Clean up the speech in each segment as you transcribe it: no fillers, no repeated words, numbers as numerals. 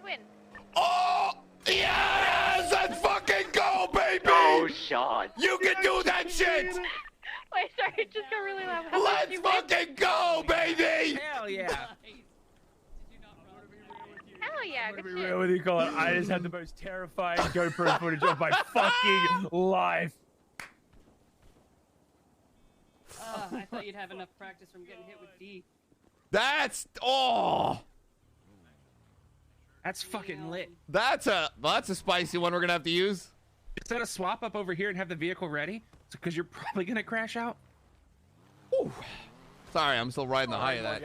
win? Oh, yes! Let's fucking go, baby! Oh, Sean. You can do that shit! Wait, sorry, it just got really loud. How much Let's did you fucking go, baby! Hell yeah. Hell yeah, good What shit. do you call it? I just had the most terrifying GoPro footage of my fucking life. I thought you'd have enough practice from getting hit with D. That's That's fucking lit. that's a spicy one we're gonna have to use. Is that a swap up over here and have the vehicle ready? Because you're probably gonna crash out. Ooh. Sorry, I'm still riding the high of that.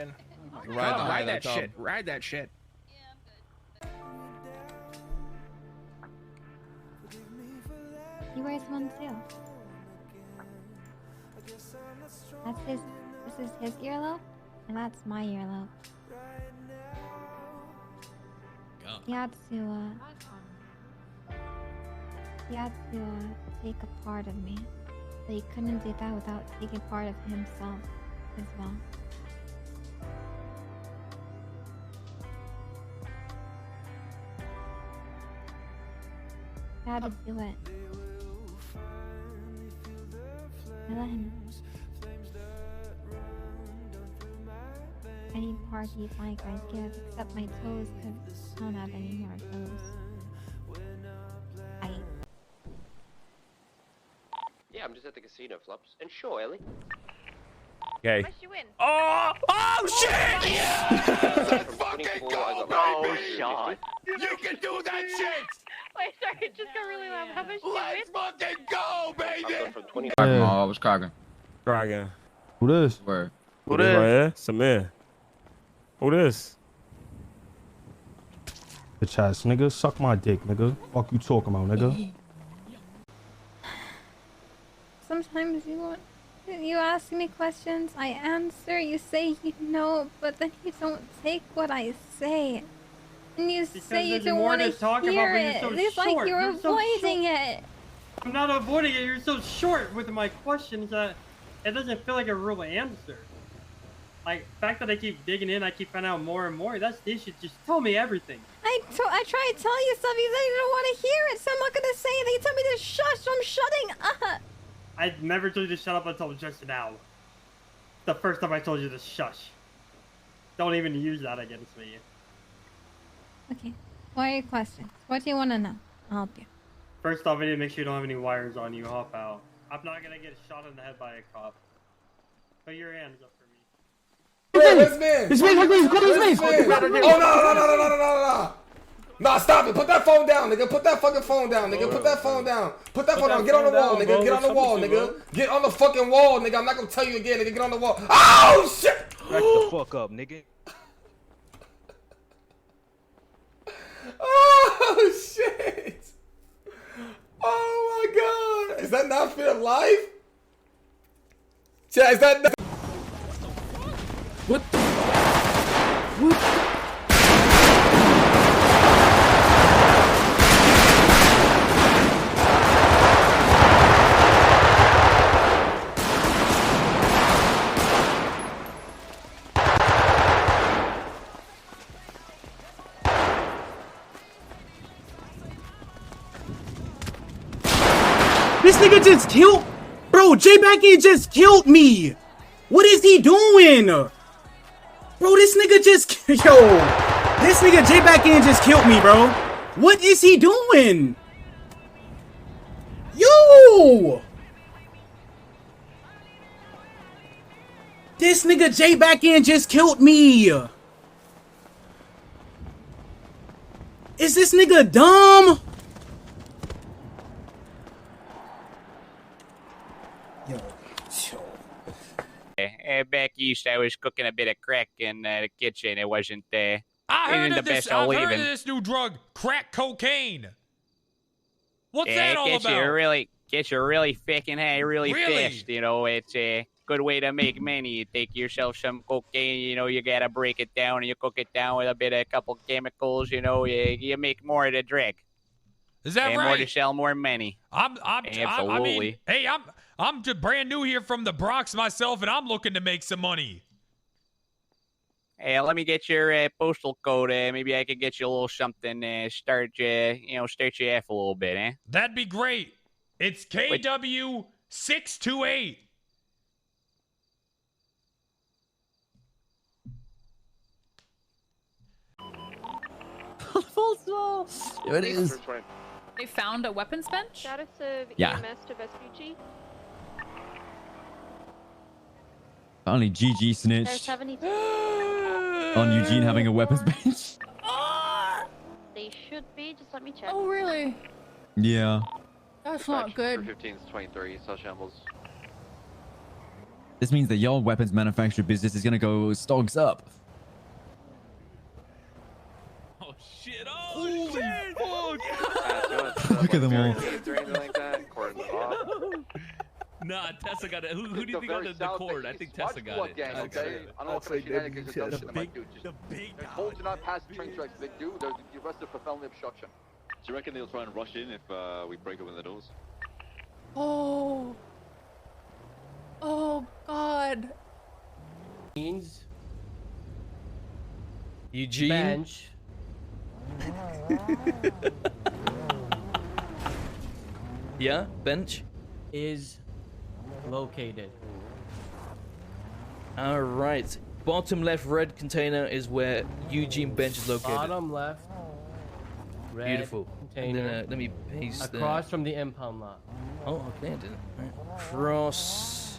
Ride that shit. Ride that shit. He wears one too. That's his. This is his earlobe, and that's my earlobe. He had to. He had to take a part of me, but he couldn't do that without taking part of himself as well. I had to do it. I let him. Any part he'd like, I'd give, except my toes, because I don't have any more toes. Yeah, I'm just at the casino, Flops. And sure, Ellie. Okay. How much did you win? Oh shit! Yes! Let's fucking go, Oh, baby! Sean. You can do that shit! Wait, sorry, it just got really loud. How much did you win? Let's fucking go, I'm going baby! from 20. I was cocking. Dragon. Who this? Where? Who this? Right here? Samir. Who this? Bitch ass nigga. Suck my dick, nigga. Fuck you talking about, nigga. Sometimes you ask me questions, I answer, you say you know, but then you don't take what I say. And you say you don't want to hear it. It's like you're avoiding it. I'm not avoiding it. You're so short with my questions that it doesn't feel like a real answer. Like, the fact that I keep digging in, I keep finding out more and more, that's the issue. Just tell me everything. I try to tell you stuff, you say you don't want to hear it, so I'm not going to say it. You tell me to shush, so I'm shutting up. I never told you to shut up until just now. The first time I told you to shush. Don't even use that against me. Okay, what are your questions? What do you want to know? I'll help you. First off, I need to make sure you don't have any wires on you. Hop out. I'm not gonna get shot in the head by a cop. Put your hands up for me. Where's man? This man, Oh, no. Nah, stop it. Put that phone down, nigga. Put that fucking phone down, nigga. Put that phone down. Put that phone down. Get on the wall, nigga. Get on the wall, nigga. Get on the fucking wall, nigga. I'm not gonna tell you again, nigga. Get on the wall. Oh, shit! Back the fuck up, nigga. Oh, shit. Oh, my God. Is that not fair life? Chat, is that not... What? This nigga just killed, bro. J-Back-In just killed me. What is he doing, bro? This nigga just, this nigga J-Back-In just killed me, bro. What is he doing? Yo, this nigga J-Back-In just killed me. Is this nigga dumb? Back east, I was cooking a bit of crack in the kitchen. It wasn't I heard of this. I've heard of leaving. this new drug, crack cocaine. What's that all gets about? Gets you really fucking high really Really? fast. You know, it's a good way to make money. You take yourself some cocaine. You know, you gotta break it down and you cook it down with a couple chemicals. You know, you make more of the drug. Is that and right? More to sell more money. I Absolutely. mean, hey, I'm just brand new here from the Bronx myself, and I'm looking to make some money. let me get your postal code. Maybe I could get you a little something. Start you off a little bit, eh? That'd be great. It's KW 628. There it is. They found a weapons bench? Status of Yeah. EMS to Vespucci. Only GG snitched 72. on Eugene having a weapons bench. They should be. Just let me check. Oh, really? Yeah. That's not good. 15 is 23, so shambles. This means that your weapons manufacturer business is gonna go stogs up. Oh shit! Oh shit! Look at them all. Nah, Tessa got it. Who do you think got the cord? I think Tessa got it. Gang, okay? I don't know what kind of shenanigans are done to them, dude. Just told to not pass train tracks. They do. They're arrested for felony obstruction. Do you reckon they'll try and rush in if we break open the doors? Oh. Oh, God. Eugene. Bench. Yeah, bench. Is located. All right. Bottom left red container is where Eugene bench is located. Bottom left. Red Beautiful. Container. And then let me paste across from the impound lot. Oh, okay, I didn't. Right. Across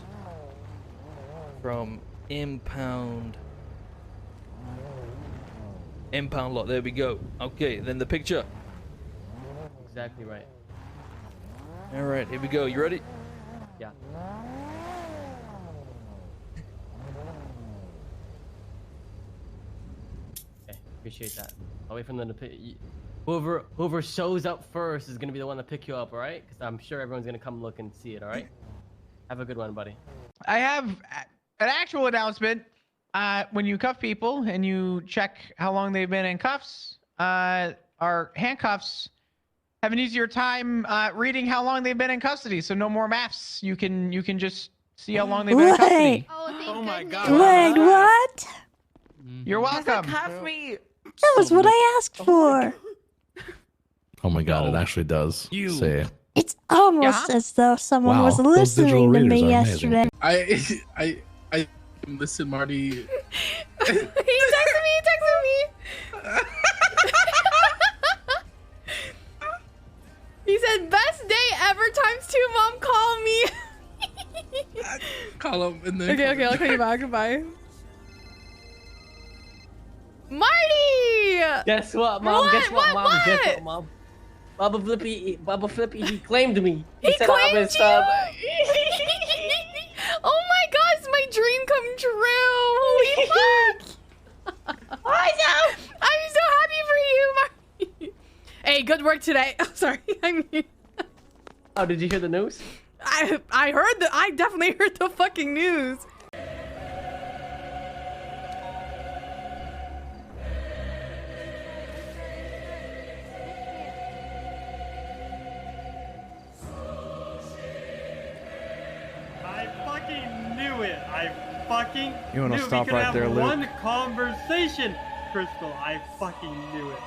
from impound lot. There we go. Okay, then the picture. Exactly right. All right, here we go. You ready? Yeah. Okay, appreciate that. I'll wait for them to pick. Whoever shows up first is gonna be the one to pick you up, all right? Because I'm sure everyone's gonna come look and see it, all right? Have a good one, buddy. I have an actual announcement. When you cuff people and you check how long they've been in cuffs, or handcuffs, have an easier time reading how long they've been in custody. So no more maths. You can just see how long they've been in custody. Oh my God! Wait, what? You're welcome. Cuff me. That was what I asked for. Oh my God! It actually does say. It's almost as though someone was those digital listening to readers me are amazing. yesterday. I listen, Marty. He texted me. He said, "Best day ever ×2, Mom. Call me." Call him and then. Okay, I'll call you back. Goodbye. Marty! Guess what, Mom? What? Guess what, Mom? What? Guess what, Mom? Bubba Flippy, he claimed me. He said claimed I was, you? Oh my God, it's my dream come true. Holy fuck. I'm so happy for you, Marty. Hey, good work today. Oh, sorry. Oh, did you hear the news? I definitely heard the fucking news. I fucking knew it. I fucking You wanna knew stop we could right have there, Luke? one conversation, Crystal. I fucking knew it.